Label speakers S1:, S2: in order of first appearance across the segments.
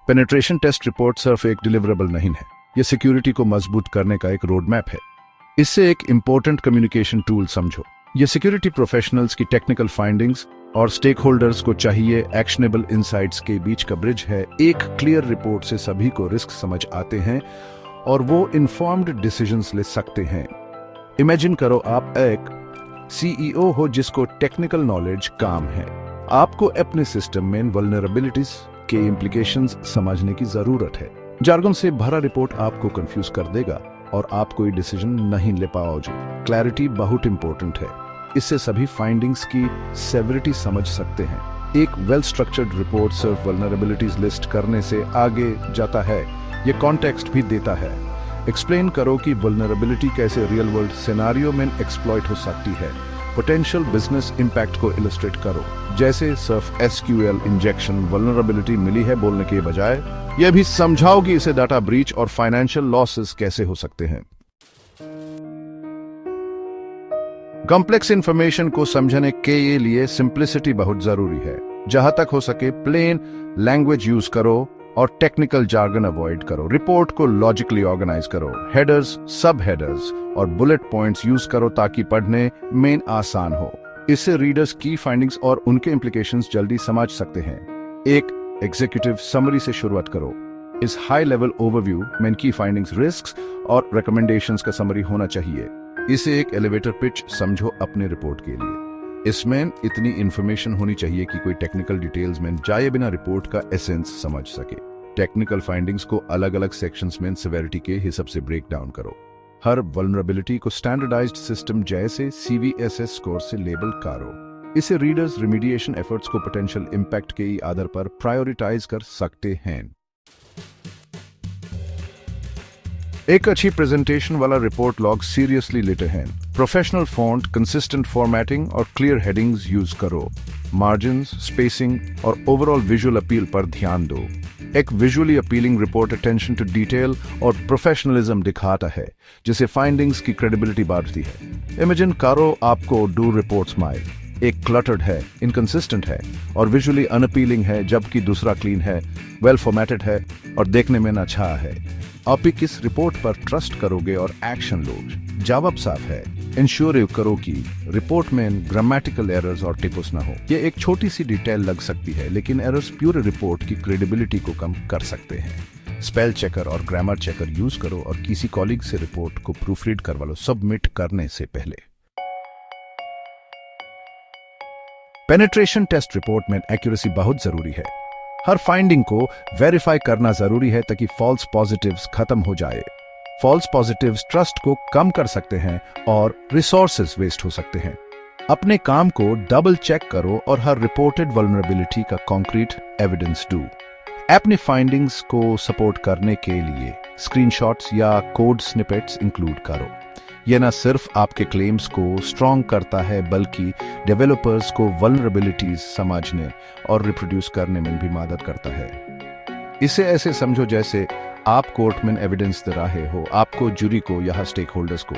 S1: Penetration test report सिर्फ एक deliverable नहीं है, यह सिक्योरिटी को मजबूत करने का एक रोड मैप है। इससे एक इंपॉर्टेंट कम्युनिकेशन टूल समझो। यह सिक्योरिटी प्रोफेशनल्स की टेक्निकल फाइंडिंग्स और स्टेक होल्डर्स को चाहिए एक्शनेबल इंसाइट्स के बीच का ब्रिज है। एक क्लियर रिपोर्ट से सभी को रिस्क समझ आते हैं और वो इन्फॉर्म्ड डिसीजंस ले सकते हैं। इमेजिन करो आप एक सीईओ हो जिसको टेक्निकल नॉलेज काम है। आपको अपने सिस्टम में वल्नरेबिलिटीज के इम्प्लीकेशंस समझने की जरूरत है। जार्गन से भरा रिपोर्ट आपको कंफ्यूज कर देगा और आप कोई डिसीजन नहीं ले पाओगे। क्लैरिटी बहुत इंपॉर्टेंट है। इससे सभी फाइंडिंग्स की सेवरिटी समझ सकते हैं। एक वेल स्ट्रक्चर्ड रिपोर्ट सिर्फ वल्नरेबिलिटीज लिस्ट करने से आगे जाता है, ये कॉन्टेक्स्ट भी देता है। एक्सप्लेन करो कि वल्नरेबिलिटी कैसे रियल वर्ल्ड सिनेरियो में एक्सप्लॉइट हो सकती है। पोटेंशियल बिजनेस इंपैक्ट को इलस्ट्रेट करो, जैसे सिर्फ एसक्यूएल इंजेक्शन वल्नरेबिलिटी मिली है बोलने के बजाय यह भी समझाओ कि इसे डाटा ब्रीच और फाइनेंशियल लॉसेस कैसे हो सकते हैं। कॉम्प्लेक्स इंफॉर्मेशन को समझने के लिए सिंप्लिसिटी बहुत जरूरी है। जहां तक हो सके प्लेन लैंग्वेज यूज करो और टेक्निकल जार्गन अवॉइड करो। रिपोर्ट को लॉजिकली ऑर्गेनाइज करो। हेडर्स, सब हेडर्स और बुलेट पॉइंट्स यूज करो ताकि पढ़ने में आसान हो। इससे रीडर्स की फाइंडिंग्स और उनके इम्प्लीकेशंस जल्दी समझ सकते हैं। एक एग्जीक्यूटिव समरी से शुरुआत करो। इस हाई लेवल ओवरव्यू में की फाइंडिंग्स, रिस्क्स और रिकमेंडेशंस का समरी होना चाहिए। इसे एक एलिवेटर पिच समझो अपने रिपोर्ट के लिए। इसमें इतनी इंफॉर्मेशन होनी चाहिए कि कोई टेक्निकल डिटेल्स में जाए बिना रिपोर्ट का एसेंस समझ सके। टेक्निकल फाइंडिंग्स को अलग अलग सेक्शंस में सिवेरिटी के हिसाब से ब्रेक डाउन करो। हर वल्नरेबिलिटी को स्टैंडर्डाइज्ड सिस्टम जैसे CVSS स्कोर से लेबल करो। इसे रीडर्स रिमीडिएशन एफर्ट्स को पोटेंशियल इंपैक्ट के आधार पर प्रायोरिटाइज कर सकते हैं। एक अच्छी प्रेजेंटेशन वाला रिपोर्ट लॉग सीरियसली लेते हैं। प्रोफेशनल फॉन्ट, कंसिस्टेंट फॉर्मेटिंग और क्लियर हेडिंग्स यूज करो। मार्जिन्स, स्पेसिंग और ओवरऑल विजुअल अपील पर ध्यान दो। एक visually appealing report attention to detail और प्रोफेशनलिज्म दिखाता है, जिसे फाइंडिंग्स की क्रेडिबिलिटी बढ़ती है। इमेजिन करो आपको डू रिपोर्ट स्माइल एक क्लटर्ड है, इनकंसिस्टेंट है और विजुअली अनअपीलिंग है, जबकि दूसरा क्लीन है, वेल फॉर्मेटेड है और देखने में अच्छा है। आप भी किस रिपोर्ट पर ट्रस्ट करोगे और एक्शन लोगे? जवाब साफ है। इंश्योर करो कि रिपोर्ट में ग्रामेटिकल एरर्स और टिपोस ना हो। ये एक छोटी सी डिटेल लग सकती है, लेकिन एरर्स पूरे रिपोर्ट की क्रेडिबिलिटी को कम कर सकते हैं। स्पेल चेकर और ग्रामर चेकर यूज करो और किसी कॉलीग से रिपोर्ट को प्रूफरीड करवा लो सबमिट करने से पहले। पेनिट्रेशन टेस्ट रिपोर्ट में एक्यूरेसी बहुत जरूरी है। हर फाइंडिंग को वेरीफाई करना जरूरी है ताकि फॉल्स पॉजिटिव्स खत्म हो जाए। फॉल्स पॉजिटिव्स ट्रस्ट को कम कर सकते हैं और रिसोर्सेज वेस्ट हो सकते हैं। अपने काम को डबल चेक करो और हर रिपोर्टेड वल्नरेबिलिटी का कॉन्क्रीट एविडेंस दो। अपनी फाइंडिंग्स को सपोर्ट करने के लिए स्क्रीनशॉट्स या कोड स्निपेट्स इंक्लूड करो। यह न सिर्फ आपके क्लेम्स को स्ट्रॉन्ग करता है, बल्कि डेवलपर्स को वल्नरेबिलिटीज समझने और रिप्रोड्यूस करने में भी मदद करता है। इसे ऐसे समझो जैसे आप कोर्ट में एविडेंस दे रहे हो। आपको जूरी को या स्टेक होल्डर्स को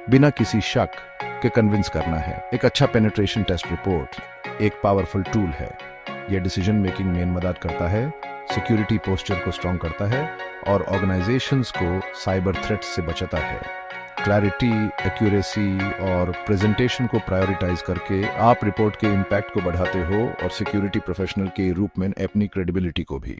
S1: बिना किसी शक के कन्विंस करना है। एक अच्छा पेनिट्रेशन टेस्ट रिपोर्ट एक पावरफुल टूल है। यह डिसीजन मेकिंग में मदद करता है, सिक्योरिटी पोस्चर को स्ट्रॉन्ग करता है और ऑर्गेनाइजेशंस को साइबर थ्रेट्स से बचाता है। क्लैरिटी, एक्यूरेसी और प्रेजेंटेशन को प्रायोरिटाइज करके आप रिपोर्ट के इम्पैक्ट को बढ़ाते हो और सिक्योरिटी प्रोफेशनल के रूप में अपनी क्रेडिबिलिटी को भी।